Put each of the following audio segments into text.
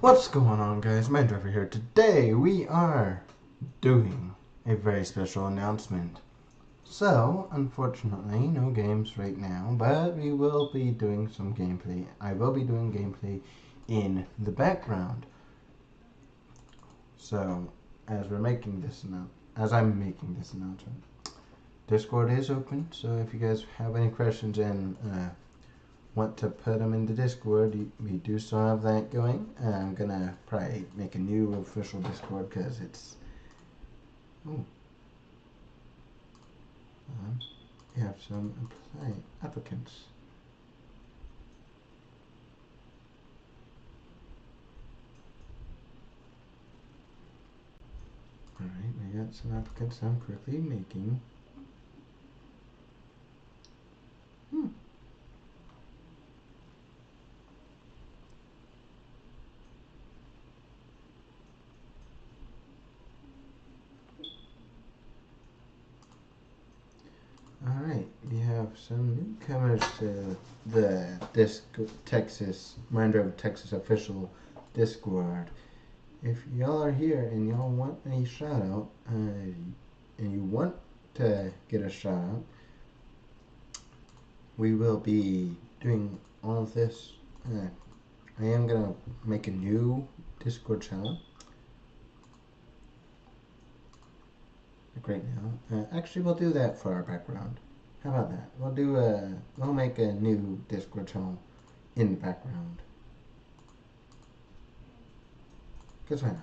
What's going on, guys? Mandriver here. Today we are doing a very special announcement. So, unfortunately, no games right now, but we will be doing some gameplay. I will be doing gameplay in the background. So, as I'm making this announcement, Discord is open. So, if you guys have any questions and want to put them in the Discord, we do still have that going. I'm gonna probably make a new official Discord because it's. Oh. We have some applicants. Alright, we got some applicants I'm quickly making. Alright, we have some newcomers to the Mandriver Texas official Discord. If y'all are here and y'all want a shout out, and you want to get a shout out, we will be doing all of this. I am gonna make a new Discord channel. Like right now. Actually, we'll do that for our background. How about that? We'll make a new Discord channel in the background. Cause why not?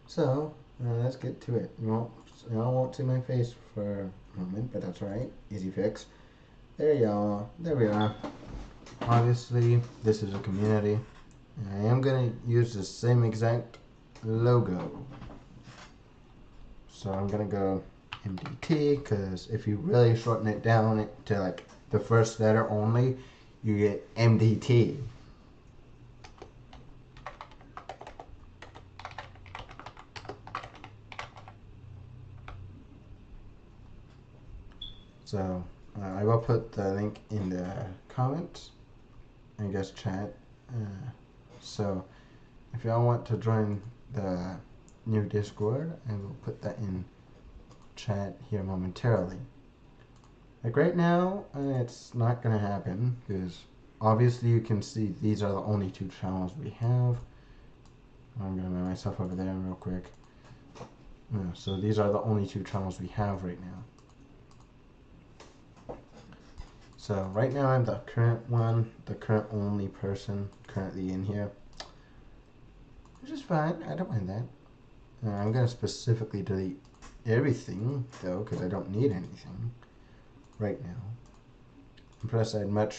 So let's get to it. Y'all won't see my face for a moment, but that's alright. Easy fix. There y'all. There we are. Obviously, this is a community. I am gonna use the same exact logo. So I'm gonna go MDT because if you really shorten it down to like the first letter only, you get MDT. So I will put the link in the comments, I guess chat. So if y'all want to join the new Discord, I will put that in chat here momentarily. Like right now, it's not gonna happen because obviously you can see these are the only two channels we have. I'm gonna move myself over there real quick. So these are the only two channels we have right now. So right now I'm the current one, the current only person currently in here. Which is fine, I don't mind that. I'm going to specifically delete everything though, because I don't need anything right now. And plus I'd much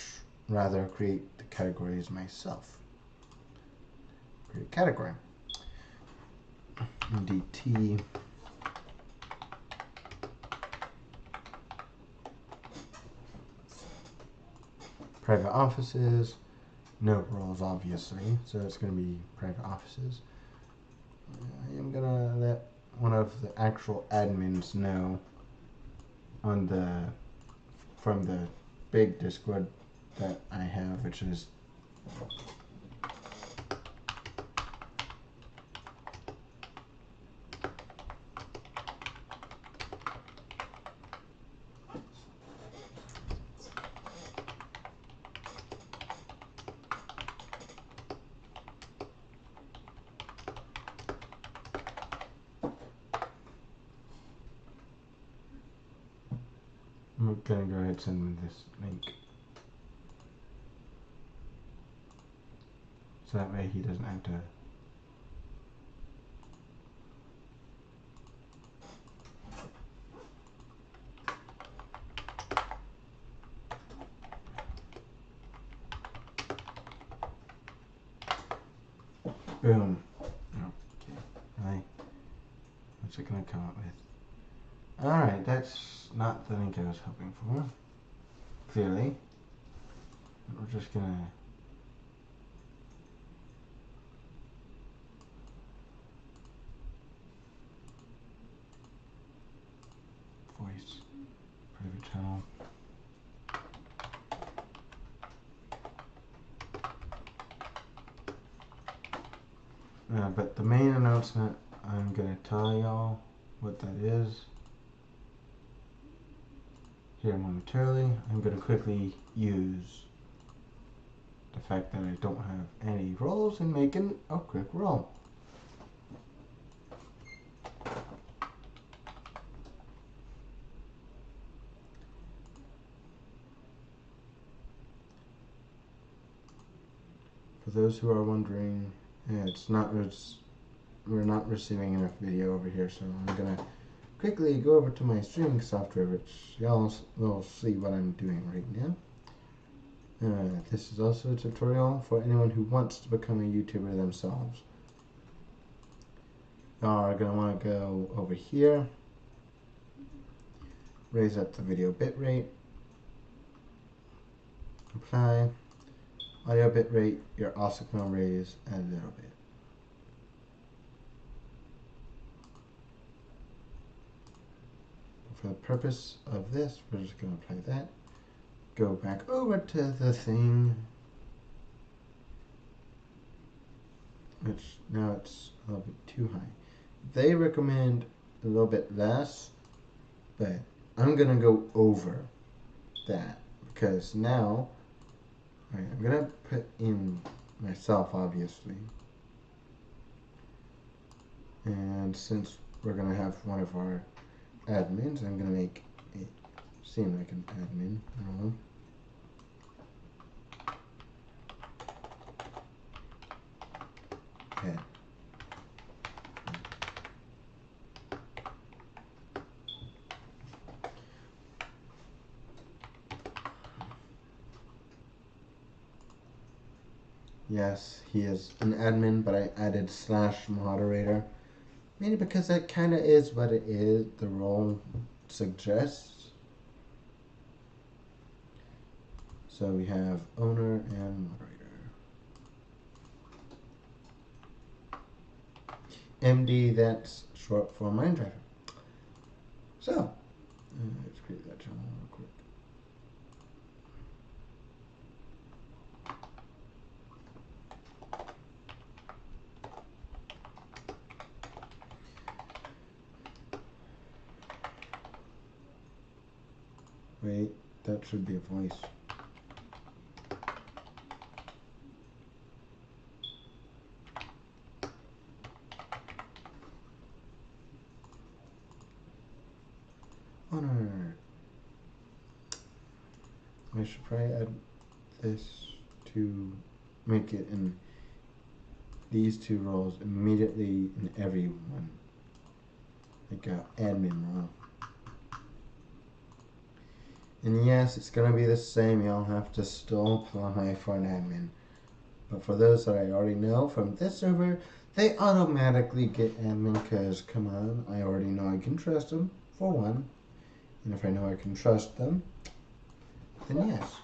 rather create the categories myself. Create category. DT. Private offices, no roles obviously, so it's going to be private offices. I am going to let one of the actual admins know on from the big Discord that I have, which is I'm gonna go ahead and send him this link. So that way he doesn't have to. Boom. Okay. Right. What's it gonna come up with? Alright, that's not the link I was hoping for. Clearly. We're just gonna voice private channel. But the main announcement, I'm going to tell y'all what that is here momentarily. I'm going to quickly use the fact that I don't have any rolls and making a quick roll. For those who are wondering, we're not receiving enough video over here, so I'm gonna quickly go over to my streaming software, which y'all will see what I'm doing right now. This is also a tutorial for anyone who wants to become a YouTuber themselves. Y'all are gonna want to go over here, raise up the video bitrate, apply. Audio bitrate, you're also going to raise a little bit. For the purpose of this, we're just going to apply that. Go back over to the thing, which now it's a little bit too high. They recommend a little bit less, but I'm going to go over that because now, all right, I'm going to put in myself, obviously. And since we're going to have one of our admins, I'm going to make it seem like an admin role. Okay. Yes, he is an admin, but I added /moderator. Mainly because that kind of is what it is, the role suggests. So we have owner and moderator. MD, that's short for Minedriver. So, let's create that channel real quick. Wait, that should be a voice. Honor. I should probably add this to make it in these two roles immediately in every one. Like an admin role. And yes, it's going to be the same. You'll have to still apply for an admin. But for those that I already know from this server, they automatically get admin because, come on, I already know I can trust them, for one. And if I know I can trust them, then yes.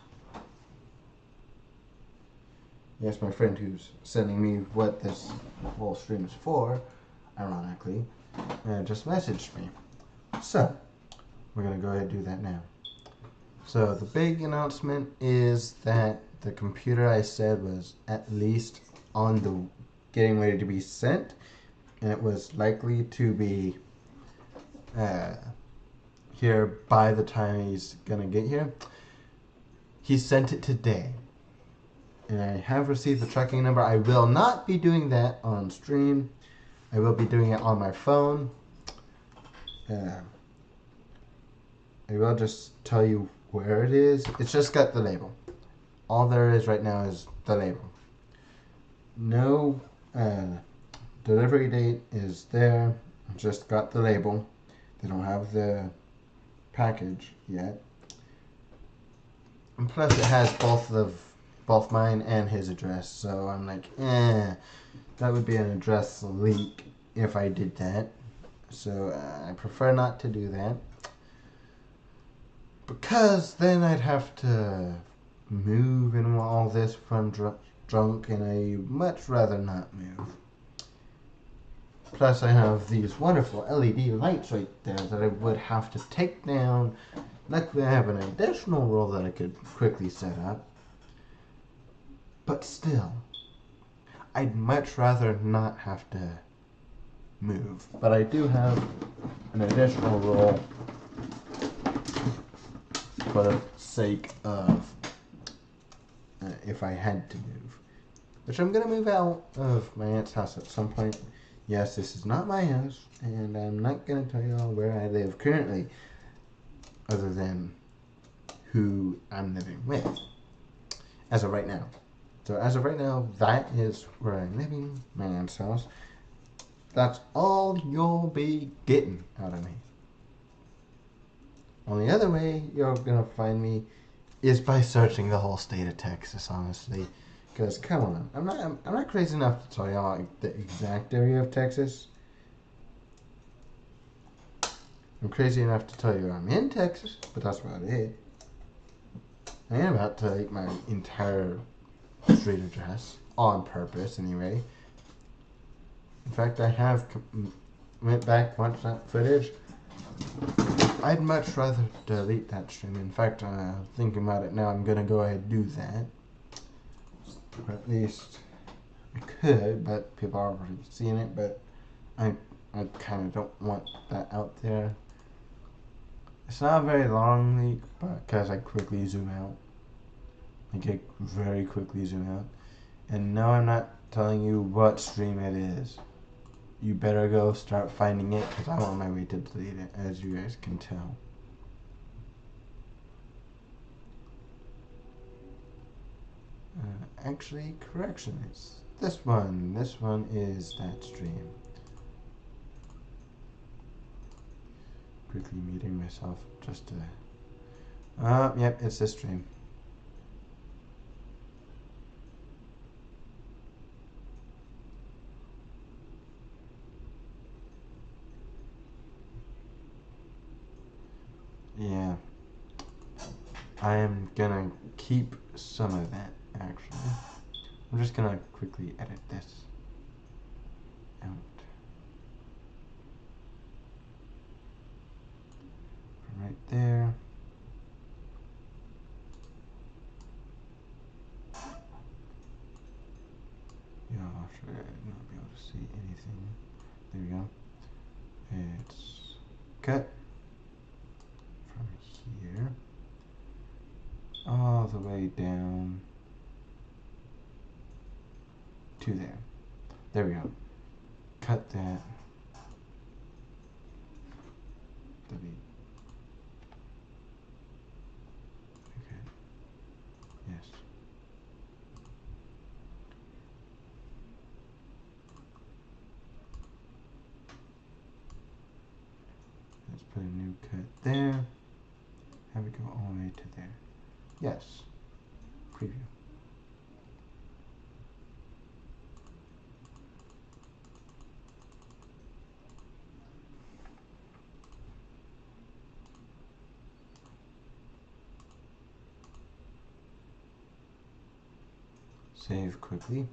Yes, my friend who's sending me what this whole stream is for, ironically, just messaged me. So, we're going to go ahead and do that now. So the big announcement is that the computer I said was at least on the getting ready to be sent, and it was likely to be here by the time he's gonna get here. He sent it today, and I have received the tracking number. I will not be doing that on stream. I will be doing it on my phone. I will just tell you where it is. It's just got the label. All there is right now is the label. No delivery date is there. Just got the label. They don't have the package yet. And plus it has both mine and his address. So I'm like, that would be an address leak if I did that. So I prefer not to do that. Because then I'd have to move and all this from drunk, and I much rather not move. Plus I have these wonderful LED lights right there that I would have to take down. Luckily I have an additional roll that I could quickly set up. But still, I'd much rather not have to move. But I do have an additional rule for the sake of if I had to move. Which I'm going to move out of my aunt's house at some point. Yes, this is not my house, and I'm not going to tell you all where I live currently, other than who I'm living with, as of right now. So as of right now, that is where I'm living, my aunt's house. That's all you'll be getting out of me. Only other way you're going to find me is by searching the whole state of Texas, honestly. Because, come on, I'm not crazy enough to tell y'all like, the exact area of Texas. I'm crazy enough to tell you I'm in Texas, but that's about it. I ain't about to take my entire street address, on purpose anyway. In fact, I have went back, watched that footage. I'd much rather delete that stream. In fact, thinking about it now, I'm going to go ahead and do that. Or at least I could, but people are already seeing it, but I kind of don't want that out there. It's not very long leak, but because I quickly zoom out. I very quickly zoom out. And no, I'm not telling you what stream it is. You better go start finding it, because I'm on my way to delete it, as you guys can tell. Actually, correction, it's this one. This one is that stream. Quickly muting myself just to... yep, it's this stream. Yeah. I am gonna keep some of that, actually. I'm just gonna quickly edit this out. From right there. Y'all should not be able to see anything. There we go. It's cut from here all the way down to there. There we go. Cut that. Delete. Okay. Yes. Let's put a new cut there. Have it go all the way to there. Yes. Preview. Save quickly.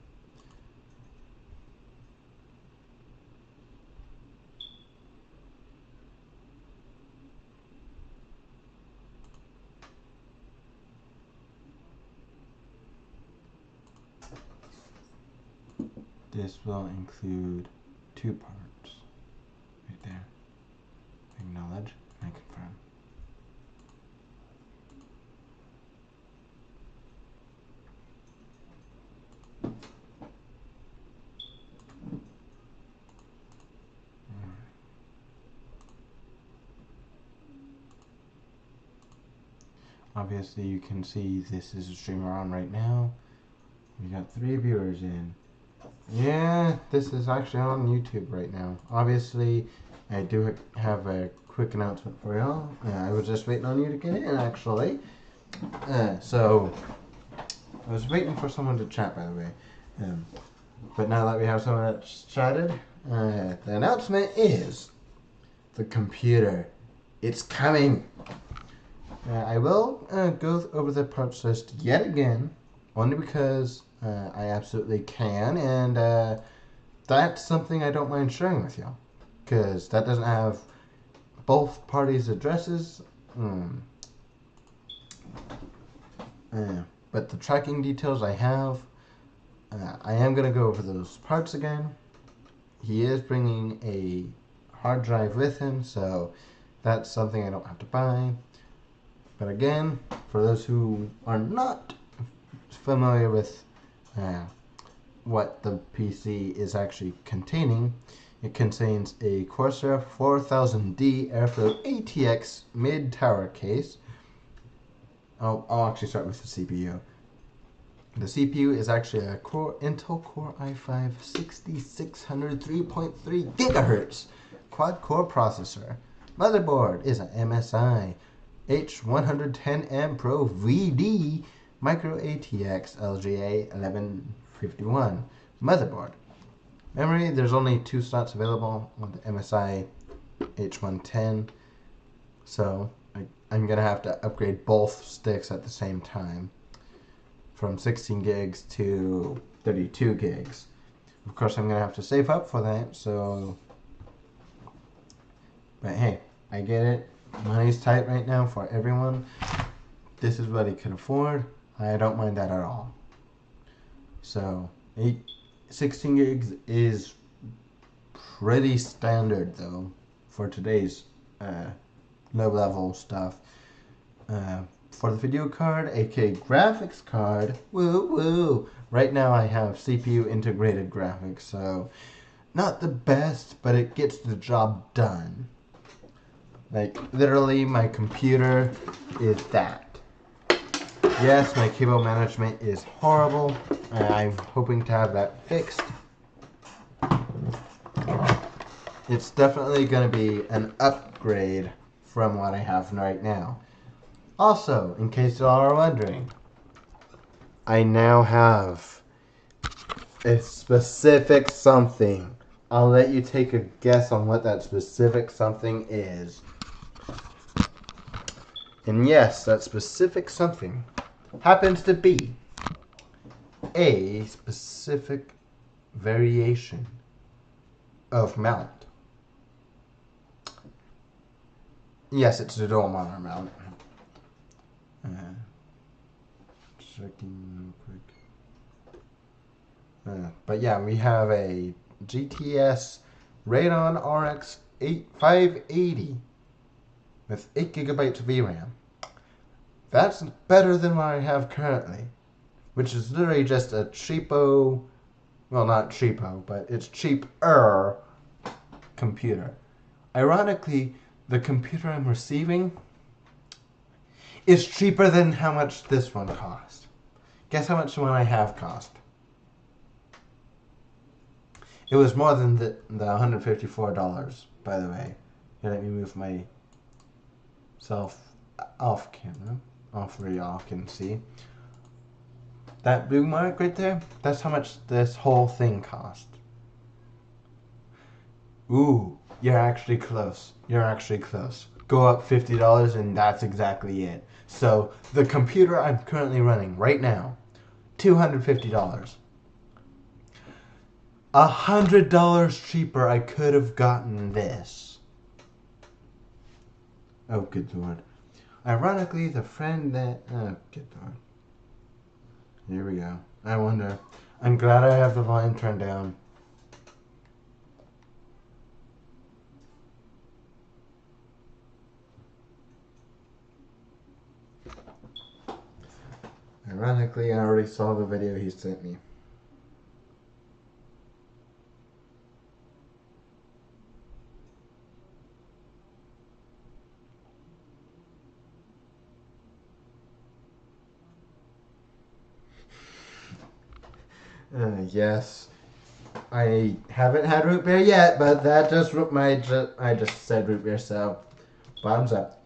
This will include 2 parts. Right there. Acknowledge and confirm. Obviously you can see this is a stream we're on right now. We got 3 viewers in. Yeah, this is actually on YouTube right now. Obviously, I do have a quick announcement for y'all. I was just waiting on you to get in, actually. So, I was waiting for someone to chat, by the way. But now that we have someone that's chatted, the announcement is the computer. It's coming. I will go over the parts list yet again, only because I absolutely can, and that's something I don't mind sharing with y'all, because that doesn't have both parties' addresses. But the tracking details I have, I am going to go over those parts again. He is bringing a hard drive with him, so that's something I don't have to buy. But again, for those who are not familiar with what the PC is actually containing, it contains a Corsair 4000D Airflow ATX mid-tower case. I'll actually start with the CPU. The CPU is actually a Intel Core i5 6600 3.3 GHz quad-core processor. Motherboard is an MSI H110M Pro VD Micro ATX LGA 1151 motherboard. Memory, there's only 2 slots available on the MSI H110, so I'm going to have to upgrade both sticks at the same time from 16 gigs to 32 gigs. Of course, I'm going to have to save up for that, so... But hey, I get it. Money's tight right now for everyone. This is what he can afford. I don't mind that at all. So, 16 gigs is pretty standard, though, for today's low-level stuff. For the video card, aka graphics card, woo! Right now I have CPU integrated graphics, so not the best, but it gets the job done. Like, literally, my computer is that. Yes, my cable management is horrible, and I'm hoping to have that fixed. It's definitely going to be an upgrade from what I have right now. Also, in case you all are wondering, I now have a specific something. I'll let you take a guess on what that specific something is. And yes, that specific something happens to be a specific variation of mount. Yes, it's a dual monitor mount. Checking real quick. But yeah, we have a GTS Radeon RX 580 with 8 gigabytes of VRAM. That's better than what I have currently, which is literally just a cheapo, well, not cheapo, but it's cheaper computer. Ironically, the computer I'm receiving is cheaper than how much this one cost. Guess how much the one I have cost? It was more than the $154, by the way. Here, let me move myself off camera, off where y'all can see. That blue mark right there, that's how much this whole thing cost. Ooh, you're actually close. You're actually close. Go up $50 and that's exactly it. So, the computer I'm currently running right now, $250. $100 cheaper I could have gotten this. Oh, good lord. Ironically, the friend that... Oh, good lord. Here we go. I wonder. I'm glad I have the volume turned down. Ironically, I already saw the video he sent me. Yes. I haven't had root beer yet, but that just I just said root beer, so bottoms up.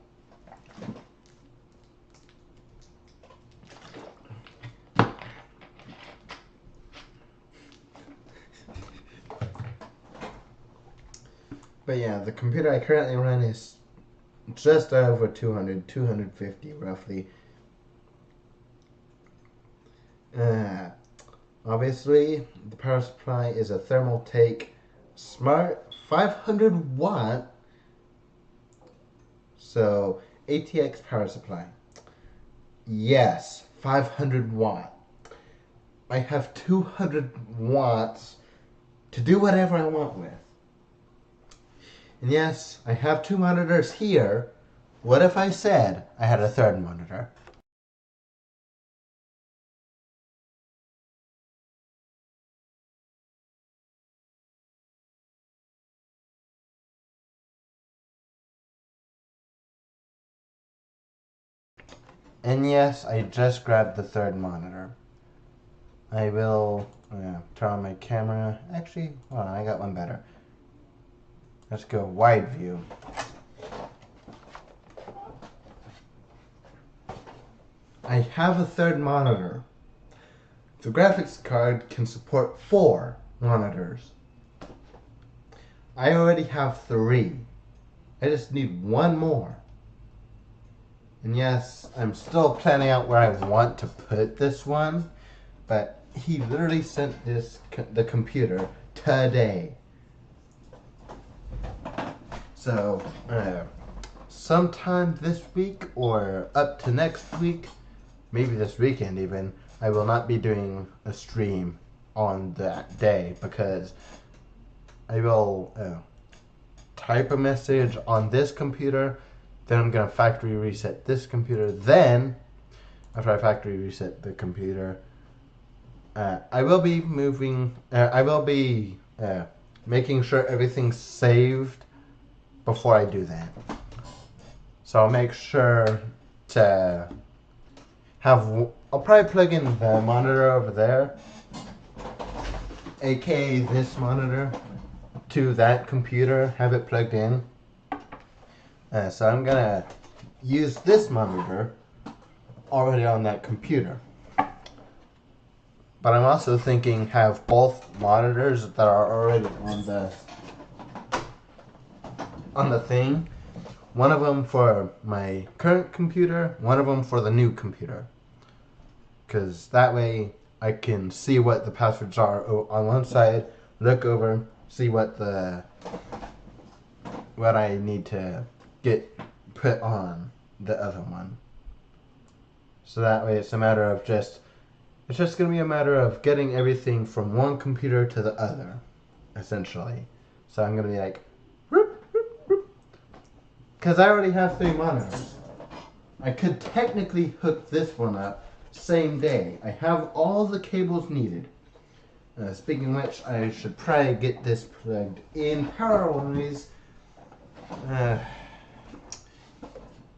But yeah, the computer I currently run is just over 250 roughly. Obviously, the power supply is a Thermaltake Smart 500 watt. So, ATX power supply. Yes, 500 watt. I have 200 watts to do whatever I want with. And yes, I have two monitors here. What if I said I had a third monitor? And yes, I just grabbed the third monitor. I will turn on my camera. Actually, hold on, I got one better. Let's go wide view. I have a third monitor. The graphics card can support 4 monitors. I already have 3. I just need one more. And yes, I'm still planning out where I want to put this one, but he literally sent the computer today. So, sometime this week or up to next week, maybe this weekend even, I will not be doing a stream on that day because I will type a message on this computer, then I'm going to factory reset this computer, then after I factory reset the computer, I will be making sure everything's saved before I do that. So I'll make sure to I'll probably plug in the monitor over there, aka this monitor, to that computer, have it plugged in. So I'm gonna use this monitor already on that computer. But I'm also thinking have both monitors that are already on the thing. One of them for my current computer, one of them for the new computer. Because that way I can see what the passwords are on one side, look over, see what I need to get put on the other one. So that way it's just going to be a matter of getting everything from one computer to the other, essentially. So I'm going to be like, because I already have 3 monitors. I could technically hook this one up same day. I have all the cables needed. Speaking of which, I should probably get this plugged in power-wise.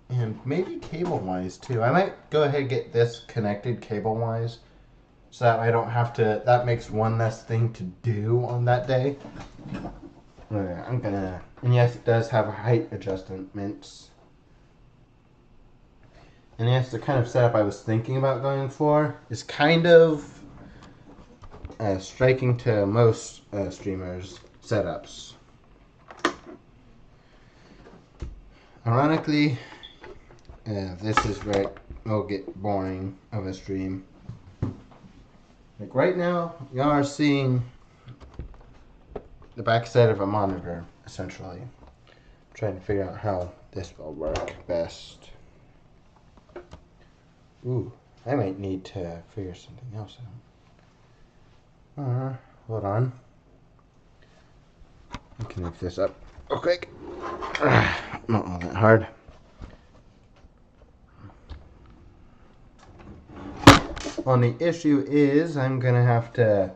And maybe cable-wise too. I might go ahead and get this connected cable-wise, so that I don't have to, that makes one less thing to do on that day. And yes, it does have height adjustments. And yes, the kind of setup I was thinking about going for is kind of striking to most streamers' setups. Ironically, this is where it will get boring of a stream. Like right now, y'all are seeing the backside of a monitor, essentially. I'm trying to figure out how this will work best. Ooh, I might need to figure something else out. Hold on. I can lift this up real quick. Not all that hard. Only issue is I'm gonna have to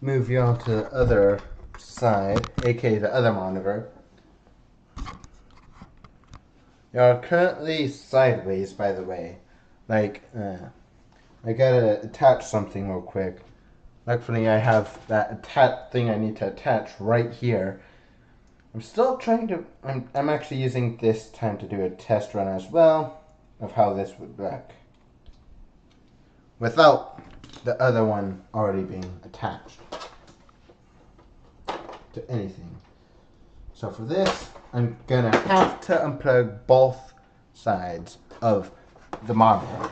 move you on to the other side, aka the other monitor. You're currently sideways, by the way. Like, I gotta attach something real quick. Luckily, I have that thing I need to attach right here. I'm still trying to. I'm actually using this time to do a test run as well of how this would work without the other one already being attached to anything. So for this, I'm gonna have to unplug both sides of the monitor.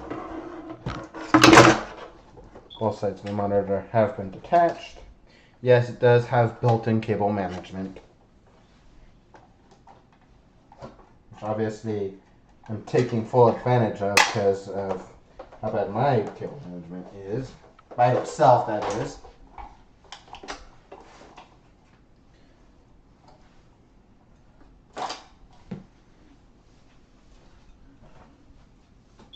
Both sides of the monitor have been detached. Yes, it does have built-in cable management, which obviously I'm taking full advantage of because of how bad my cable management is. by itself, that is.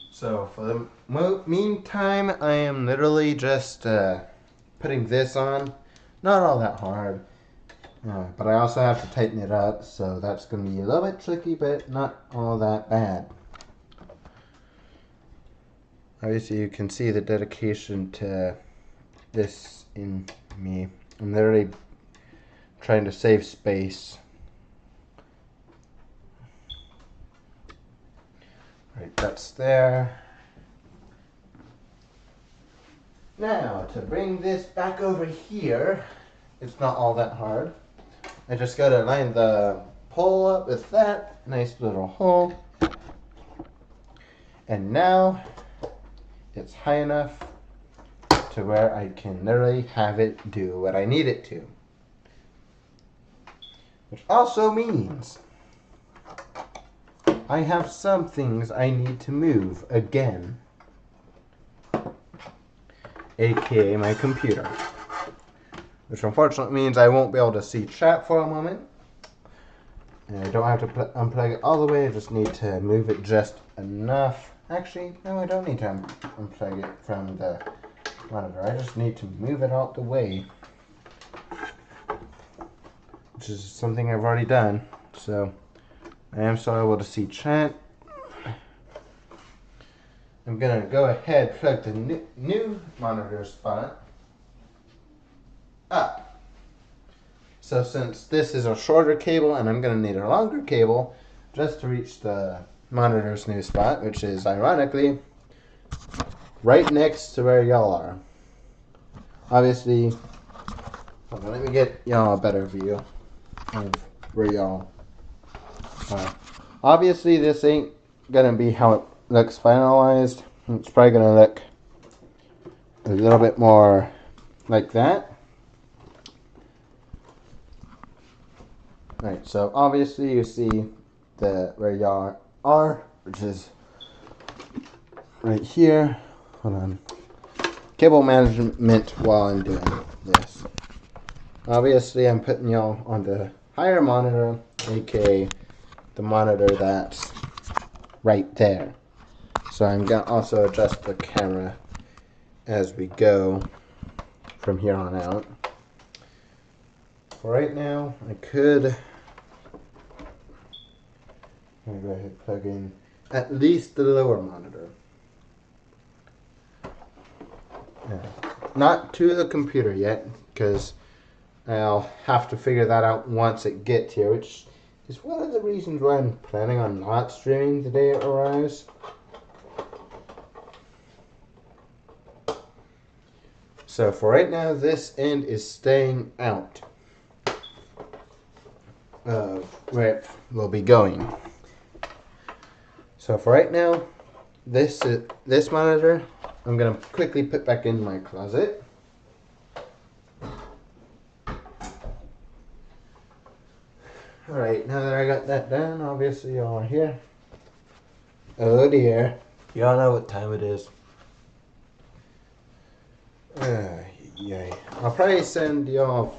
So for the meantime, I am literally just putting this on. Not all that hard, but I also have to tighten it up, so that's going to be a little bit tricky, but not all that bad. Obviously, you can see the dedication to this in me. I'm literally trying to save space. Right, that's there. Now, to bring this back over here, it's not all that hard. I just gotta line the pole up with that nice little hole. And now, it's high enough to where I can literally have it do what I need it to. Which also means I have some things I need to move again, aka my computer, which unfortunately means I won't be able to see chat for a moment, and I don't have to unplug it all the way. I just need to move it just enough. Actually, no, I don't need to unplug it from the monitor. I just need to move it out the way, which is something I've already done. So I am still able to see chat. I'm gonna go ahead, plug the new monitor spot up. So since this is a shorter cable and I'm gonna need a longer cable just to reach the monitor's new spot, which is ironically right next to where y'all are. Obviously, hold on, let me get y'all a better view of where y'all are. Obviously, this ain't gonna be how it looks finalized. It's probably gonna look a little bit more like that. Right, so obviously you see where y'all are, which is right here. Hold on. Cable management while I'm doing this. Obviously I'm putting y'all on the higher monitor, aka the monitor that's right there. So I'm going to also adjust the camera as we go from here on out. For right now, I'm going to go ahead and plug in at least the lower monitor. Not to the computer yet, because I'll have to figure that out once it gets here, which is one of the reasons why I'm planning on not streaming the day it arrives. So for right now, this end is staying out of where it will be going. So for right now, this monitor, I'm going to quickly put back in my closet. Alright, now that I got that done, obviously y'all are here. Oh dear. Y'all know what time it is. Yay. I'll probably send a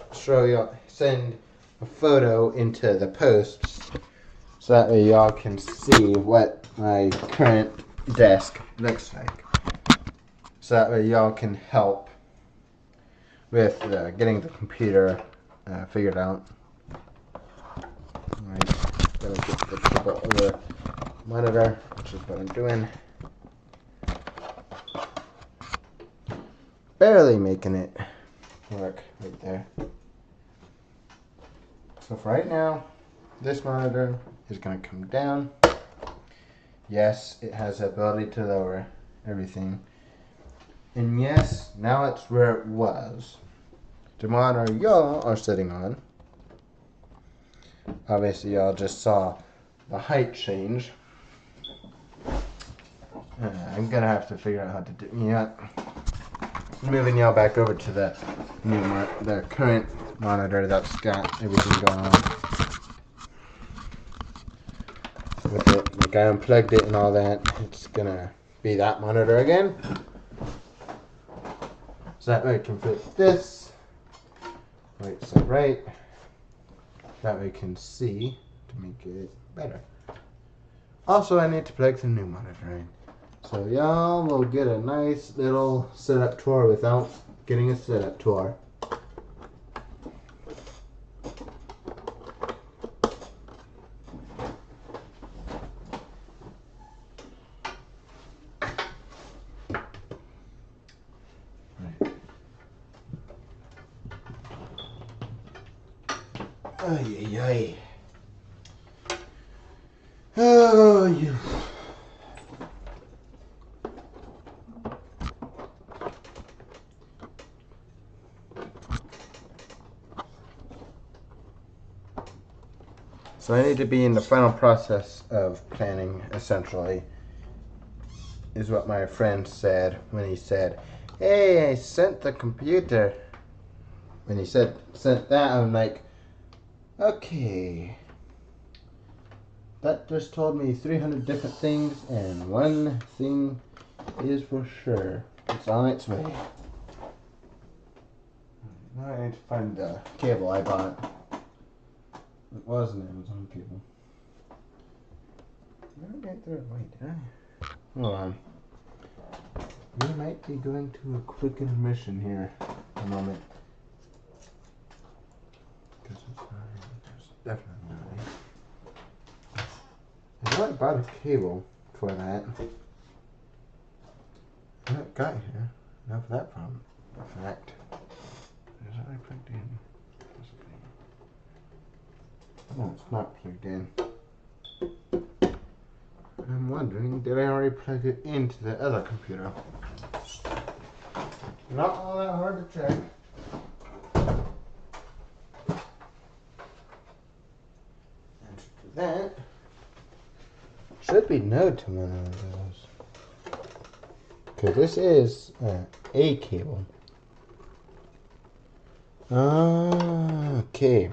photo into the posts so that way y'all can see what my current desk looks like. So that way y'all can help with getting the computer figured out. Alright, gonna get the cable over monitor, which is what I'm doing. Barely making it work right there. So for right now, this monitor is going to come down. Yes, it has the ability to lower everything. And yes, now it's where it was. The monitor y'all are sitting on. Obviously y'all just saw the height change. I'm going to have to figure out how to do it. Moving y'all back over to the the current monitor that's got everything going on with it. Like I unplugged it and all that. It's gonna be that monitor again. So that way I can fit this right side right. That way I can see to make it better. Also, I need to plug the new monitor in. So y'all will get a nice little setup tour without getting a setup tour. Ay, ay, ay. Oh, you. So I need to be in the final process of planning, essentially, is what my friend said when he said, hey, I sent the computer. When he said, sent that, I'm like, okay. That just told me 300 different things, and one thing is for sure. It's on its way. Now I need to find the cable I bought. It was an Amazon cable. Did I get there? Wait, did I? Hold on. We might be going to a quick intermission here in a moment. Because it's not, there's definitely not. I know I bought a cable for that. What got here? Enough of that problem. In fact, is that already plugged in? No, it's not plugged in. I'm wondering, did I already plug it into the other computer? Not all that hard to check. Answer to that should be no to one of those. Because this is a cable. Okay.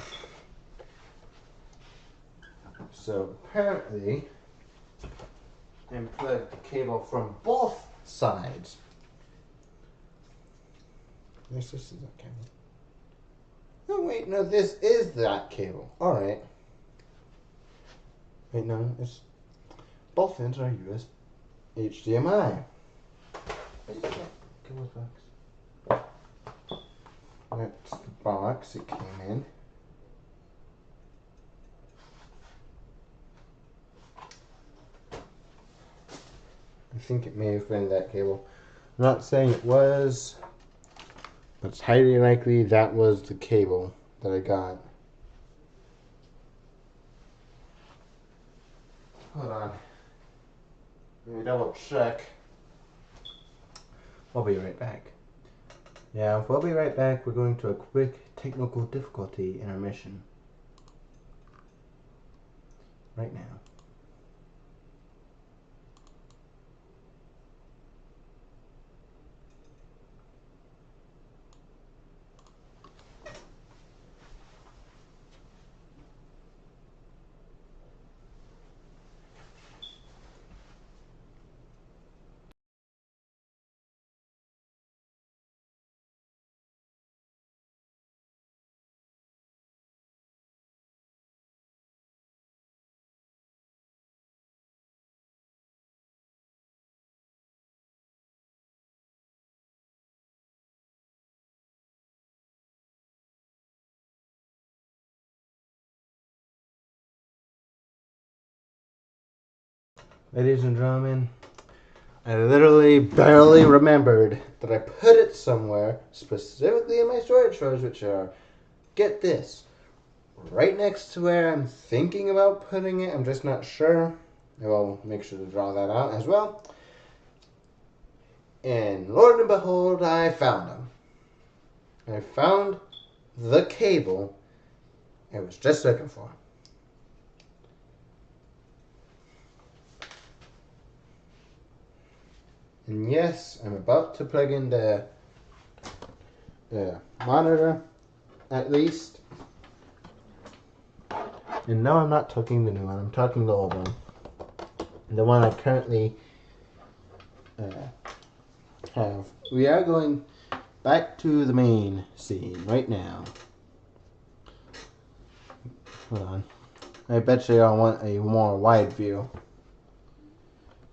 So apparently, I plugged the cable from both sides. This is that cable. Oh wait, no, this is that cable. Alright. Wait, no, it's both ends are USB HDMI. Cable box. That's the box it came in. I think it may have been that cable. I'm not saying it was, but it's highly likely that was the cable that I got. Hold on. Let me double check. We'll be right back. Yeah, we'll be right back. We're going to a quick technical difficulty intermission. Right now. Ladies and gentlemen, I literally barely remembered that I put it somewhere, specifically in my storage drawers, which are, get this, right next to where I'm thinking about putting it. I'm just not sure. I will make sure to draw that out as well. And Lord and behold, I found them. I found the cable I was just looking for. And yes, I'm about to plug in the monitor, at least. And no, I'm not talking the new one. I'm talking the old one. The one I currently have. We are going back to the main scene right now. Hold on. I bet you I want a more wide view.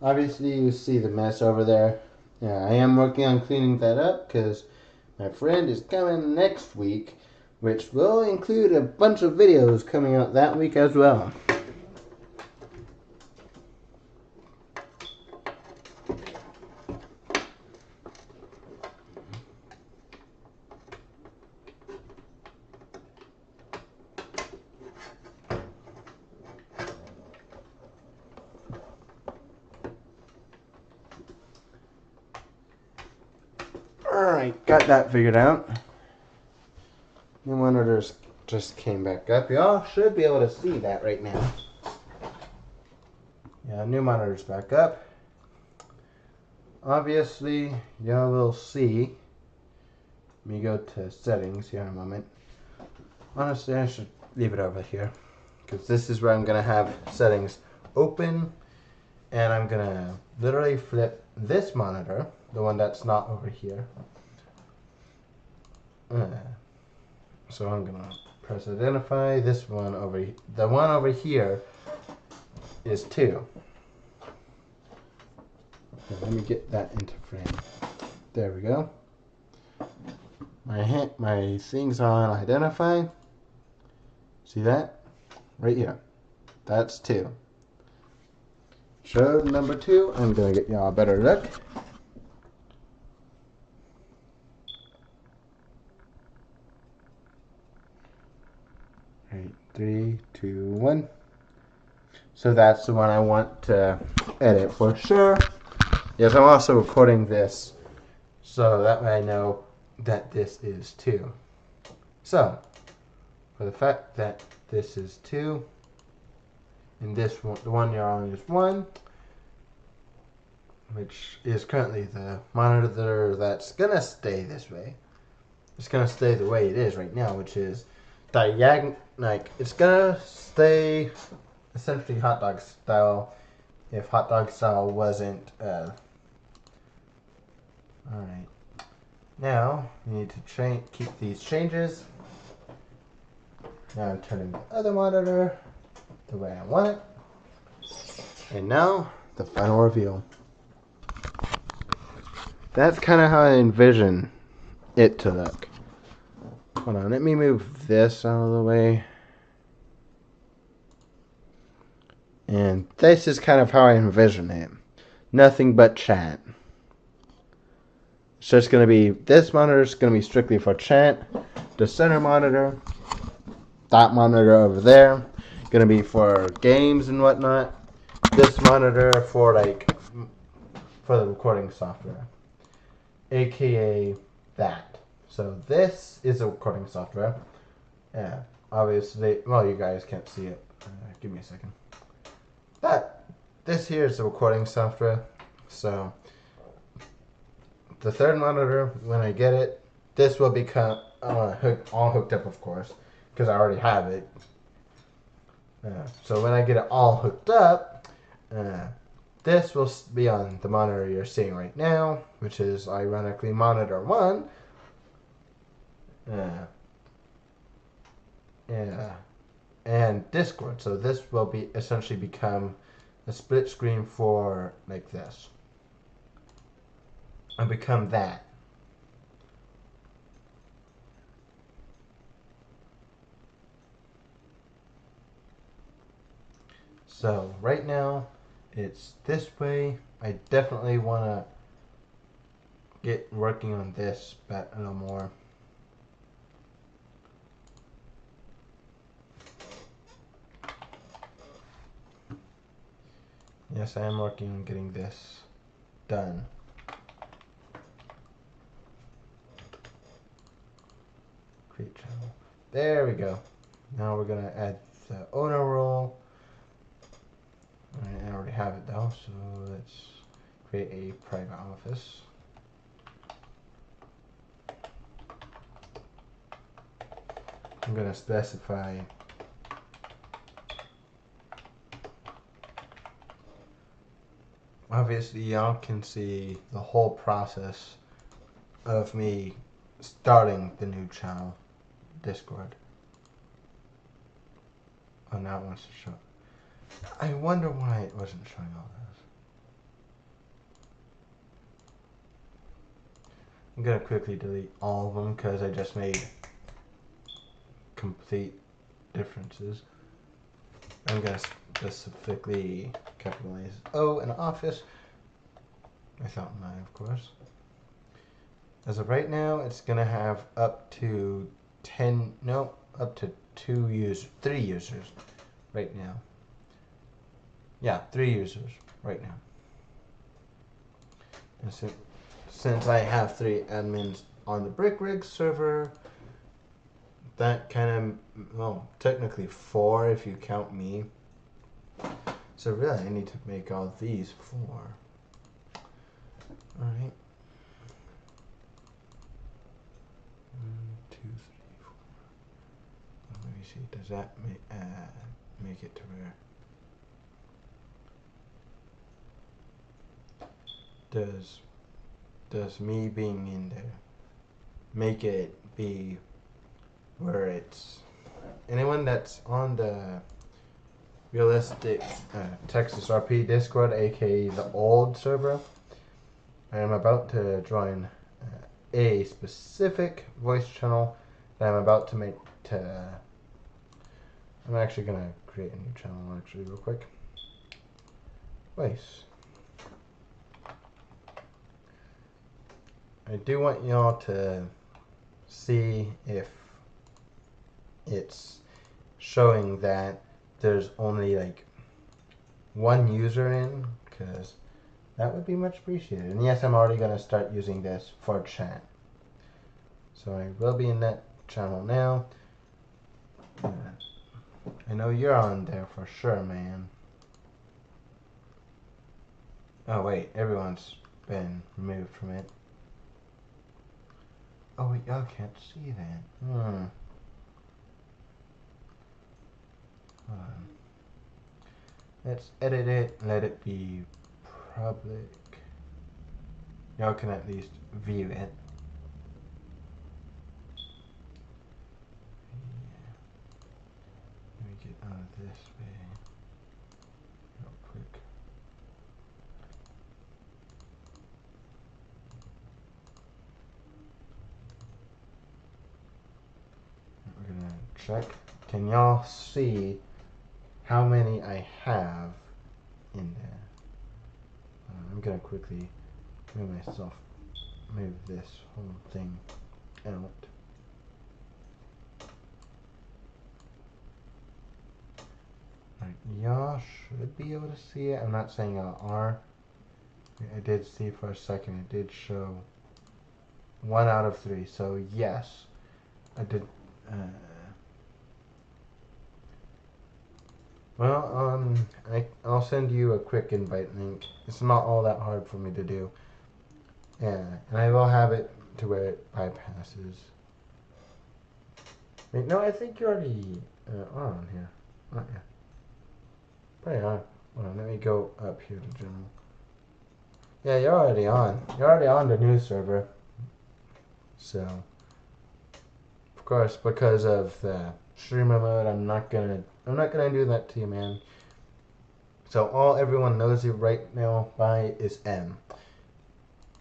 Obviously, you see the mess over there. Yeah, I am working on cleaning that up because my friend is coming next week, which will include a bunch of videos coming out that week as well. Alright, got that figured out. New monitors just came back up. Y'all should be able to see that right now. Yeah, new monitor's back up. Obviously, y'all will see. Let me go to settings here in a moment. Honestly, I should leave it over here, because this is where I'm going to have settings open, and I'm going to literally flip this monitor, the one that's not over here. So I'm going to press identify. This one over, the one over here is 2. Okay, let me get that into frame. There we go. My thing's on identify. See that? Right here. That's 2. Show number 2. I'm gonna get y'all a better look. Right, 3, 2, 1. So that's the one I want to edit for sure. Yes, I'm also recording this, so that way I know that this is 2. So, for the fact that this is 2, and this one, the one you're on is 1, which is currently the monitor that's gonna stay this way. It's gonna stay the way it is right now, which is diagonal. Like, it's gonna stay essentially hot dog style. If hot dog style wasn't alright. Now you need to keep these changes. Now I'm turning the other monitor the way I want it. And now the final reveal. That's kind of how I envision it to look. Hold on, let me move this out of the way. And this is kind of how I envision it. Nothing but chat. It's just going to be, this monitor is going to be strictly for chat. The center monitor, that monitor over there, going to be for games and whatnot. This monitor for for the recording software, aka that. So this is a recording software. Yeah, obviously, well, you guys can't see it. Give me a second. This here is the recording software. So the third monitor, when I get it, this will become all hooked up, of course, because I already have it. So when I get it all hooked up, this will be on the monitor you're seeing right now, which is ironically monitor 1. And Discord. So this will be essentially become a split screen for like this. And become that. So right now it's this way. I definitely want to get working on this a little more. Yes, I am working on getting this done. Create channel. There we go. Now we're going to add the owner role. I already have it though, so let's create a private office. I'm going to specify obviously y'all can see the whole process of me starting the new channel, Discord. Oh, now it wants to show. I wonder why it wasn't showing all this. I'm gonna quickly delete all of them because I just made complete differences. I'm gonna specifically capitalize O in Office. Without an I, of course. As of right now, it's gonna have up to 10, no, up to 3 users right now. Yeah, 3 users right now. And since I have 3 admins on the BrickRig server, that kind of, well, technically 4 if you count me. So really, I need to make all these 4. Alright. 1, 2, 3, 4. Let me see, does that make it to where? Does me being in there make it be where it's anyone that's on the Realistic Texas RP Discord, aka the old server? I am about to join a specific voice channel that I'm about to make I'm actually gonna create a new channel actually real quick. Voice. I do want y'all to see if it's showing that there's only like 1 user in, because that would be much appreciated. And yes, I'm already going to start using this for chat. So I will be in that channel now. I know you're on there for sure, man. Oh wait, everyone's been removed from it. Oh wait, y'all can't see that. Hold on. Let's edit it and let it be public. Y'all can at least view it. Let me get out of this way real quick. We're gonna check. Can y'all see how many I have in there? I'm gonna quickly move this whole thing out. Right, y'all should be able to see it. I'm not saying y'all are. I did see for a second, it did show 1 out of 3, so yes, I did. Well, I'll send you a quick invite link. It's not all that hard for me to do. Yeah, and I will have it to where it bypasses. Wait, no, I think you already are on here, aren't you? Probably are. Hold on, let me go up here to general. Yeah, you're already on. You're already on the new server. So, of course, because of the streamer mode, I'm not gonna do that to you, man. So all everyone knows you right now by is M.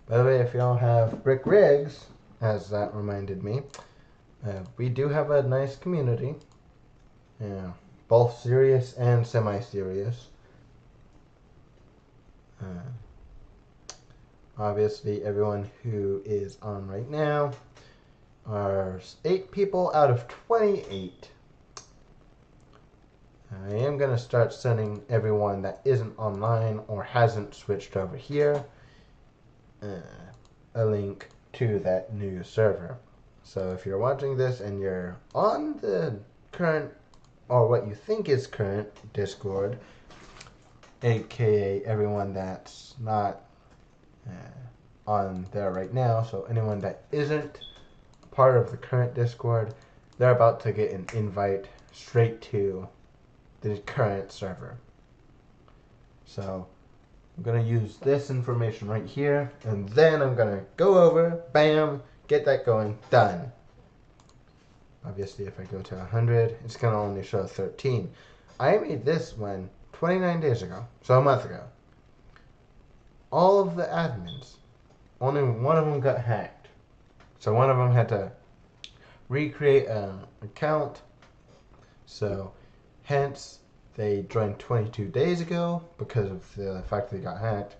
By the way, if y'all have BrickRigs, as that reminded me, we do have a nice community. Yeah, both serious and semi-serious. Obviously, everyone who is on right now are 8 people out of 28. I am going to start sending everyone that isn't online or hasn't switched over here a link to that new server. So if you're watching this and you're on the current, or what you think is current, Discord, aka everyone that's not on there right now, so anyone that isn't part of the current Discord, they're about to get an invite straight to the current server. So I'm gonna use this information right here, and then I'm gonna go over, bam, get that going. Done. Obviously, if I go to 100, it's going to only show 13. I made this one 29 days ago, so a month ago. All of the admins, only one of them got hacked. So one of them had to recreate an account. So hence, they joined 22 days ago because of the fact they got hacked.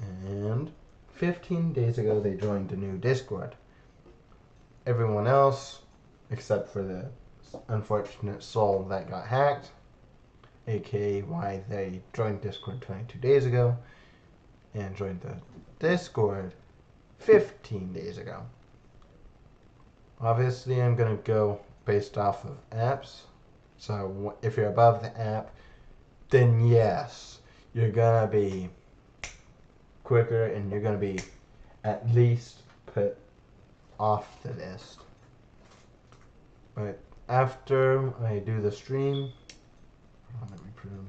And 15 days ago, they joined the new Discord. Everyone else, except for the unfortunate soul that got hacked, aka why they joined Discord 22 days ago and joined the Discord 15 days ago. Obviously, I'm going to go based off of apps. So if you're above the app, then yes, you're going to be quicker and you're going to be at least put off the list. But after I do the stream, let me prune.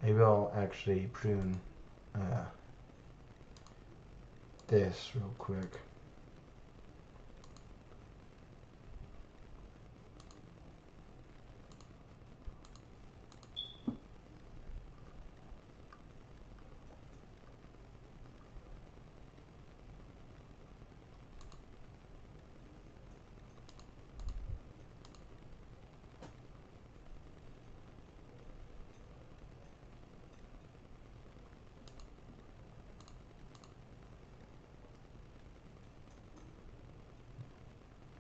Maybe I'll actually prune this real quick.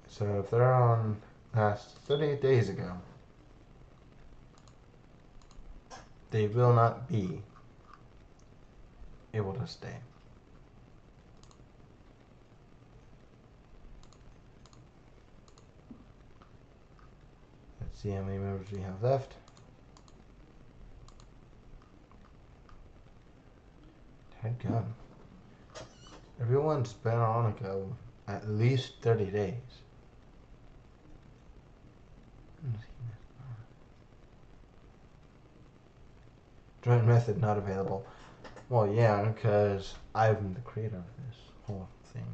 So if they're on past 30 days ago, they will not be able to stay. Let's see how many members we have left. Headgun. Everyone's been on ago at least 30 days. Joint method not available. Well, yeah, because I'm the creator of this whole thing.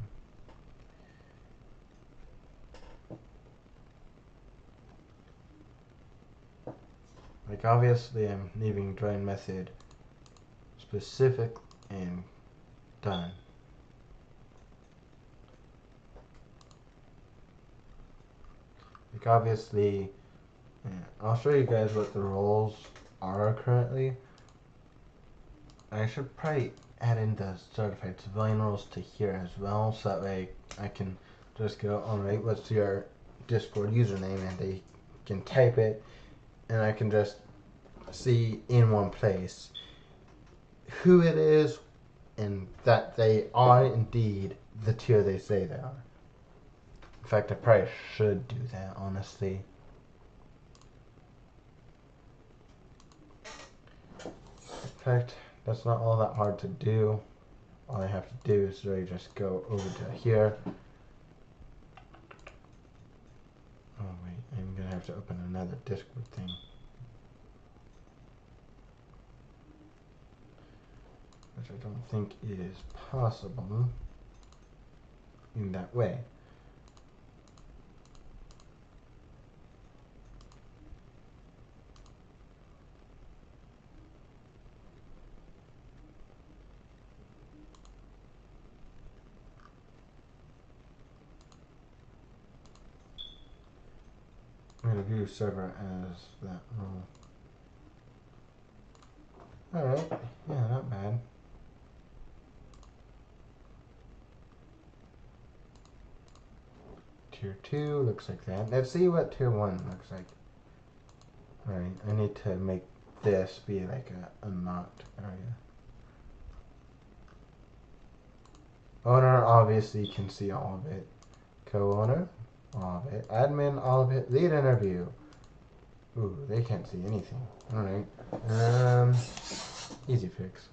Like, obviously, I'm leaving join method specific and done. Like, obviously, yeah, I'll show you guys what the roles are currently. I should probably add in the certified civilian roles to here as well, so that way I can just go, alright, what's your Discord username, and they can type it, and I can just see in one place who it is, and that they are indeed the tier they say they are. In fact, I probably should do that, honestly. In fact, that's not all that hard to do. All I have to do is really just go over to here. Oh wait, I'm gonna have to open another Discord thing. Which I don't think is possible in that way. I'm going to view server as that role. Alright, yeah, not bad. Tier 2 looks like that. Let's see what Tier 1 looks like. Alright, I need to make this be like a unlocked area. Owner obviously can see all of it. Co-owner, all of it. Admin, all of it. Lead interview. Ooh, they can't see anything. Alright. Easy fix.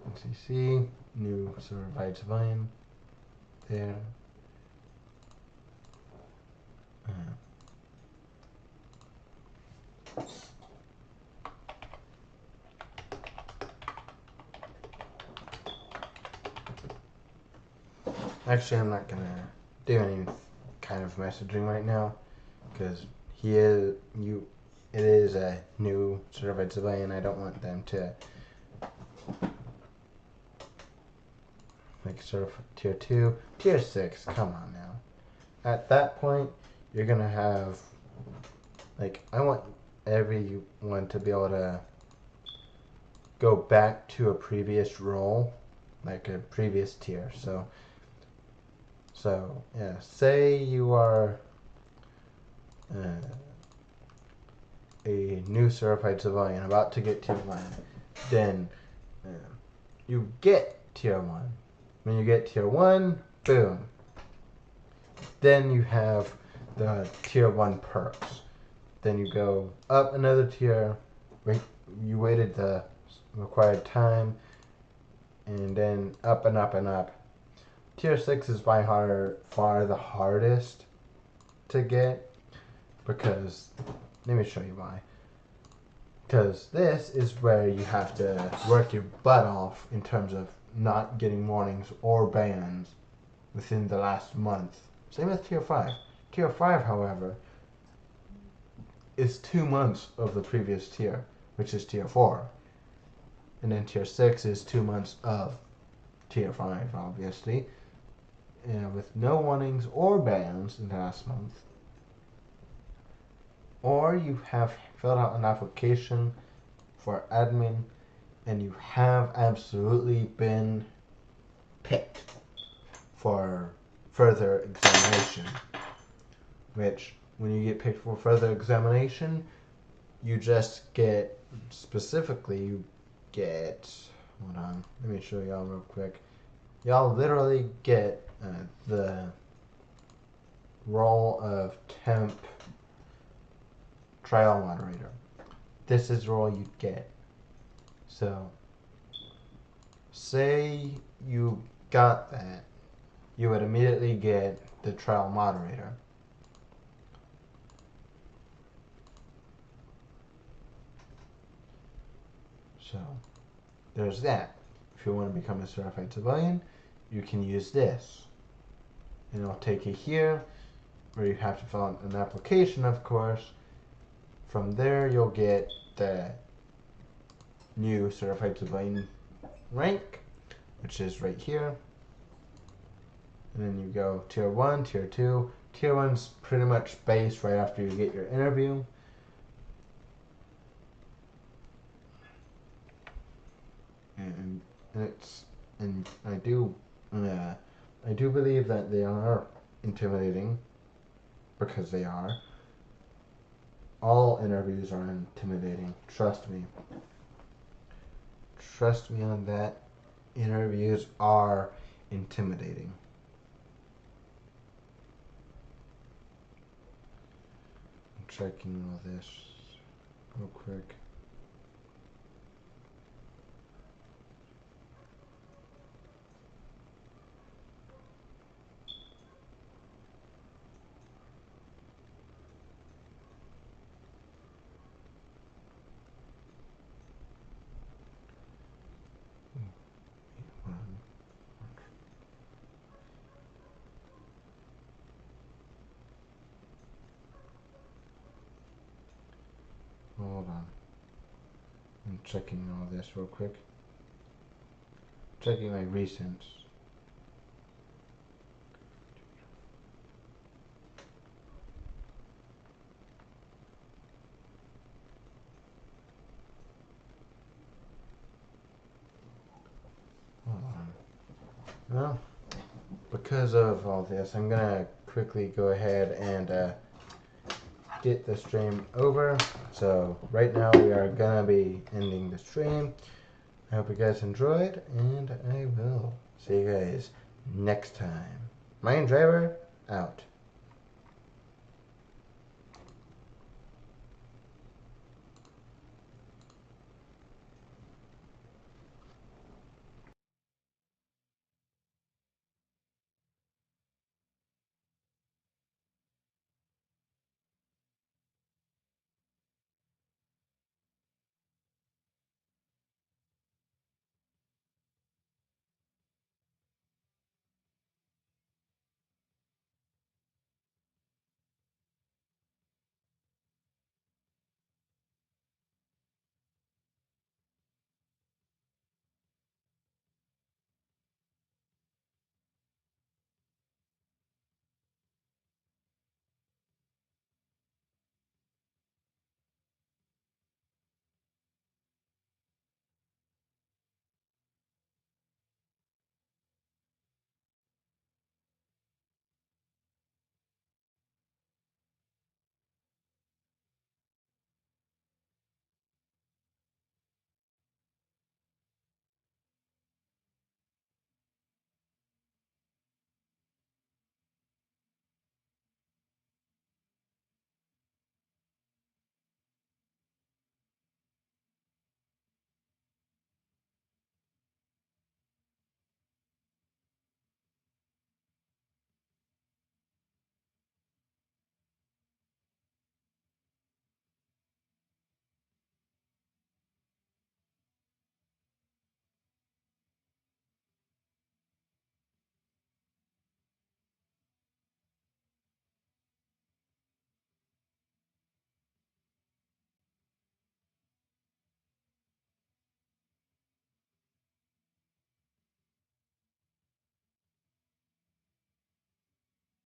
NCC, new certified civilian. There. Actually, I'm not gonna do any kind of messaging right now because it is a new certified civilian. I don't want them to like sort of tier 2, tier 6. Come on now. At that point, you're gonna have like I want everyone to be able to go back to a previous role, like a previous tier. So yeah, say you are a new certified civilian about to get tier 1, then you get tier 1. When you get tier 1, boom. Then you have the tier 1 perks. Then you go up another tier, you waited the required time, and then up and up and up. Tier 6 is by far the hardest to get because, let me show you why. Because this is where you have to work your butt off in terms of not getting warnings or bans within the last month. Same as tier 5. Tier 5, however, is 2 months of the previous tier, which is tier 4. And then tier 6 is 2 months of tier 5, obviously. With no warnings or bans in the last month. Or you have filled out an application for admin and you have absolutely been picked for further examination. Which, when you get picked for further examination, you just get, specifically, you get, hold on, let me show y'all real quick. Y'all literally get the role of temp trial moderator. This is the role you get. So, say you got that, you would immediately get the trial moderator. So, there's that. If you want to become a certified civilian, you can use this. And it'll take you here, where you have to fill out an application, of course. From there, you'll get the new certified civilian rank, which is right here. And then you go tier 1, tier 2. Tier 1's pretty much based right after you get your interview. And I do believe that they are intimidating, because they are. All interviews are intimidating. Trust me. Trust me on that. Interviews are intimidating. I'm checking all this real quick. Hold on. I'm checking all this real quick. Checking my recents. Hold on. Well, because of all this, I'm gonna quickly go ahead and get the stream over. So right now we are gonna be ending the stream. I hope you guys enjoyed, and I will see you guys next time. Mine Driver out.